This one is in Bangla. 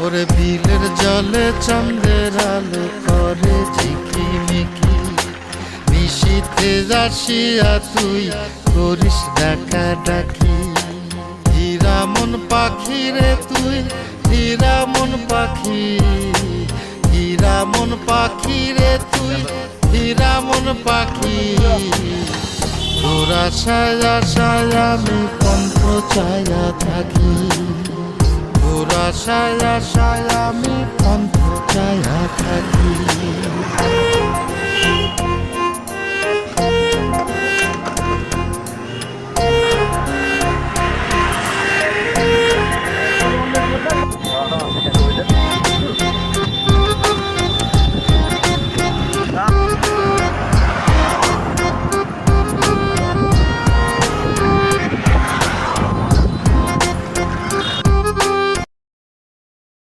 ওরে বিলের জলে চাঁদের আলো করে ঝিকিমিকি, মিশিতে আসিয়া তুই করিস ডাকা ডাকি। হীরা মন পাখি রে তুই, হীরা মন পাখি, হীরা মন পাখি রে তুই, হীরা মন পাখি। তোর আশায় আশায় আমি পন্থ চায়া থাকি, তোর আশায় আশায় আমি পন্থ চায়া থাকি।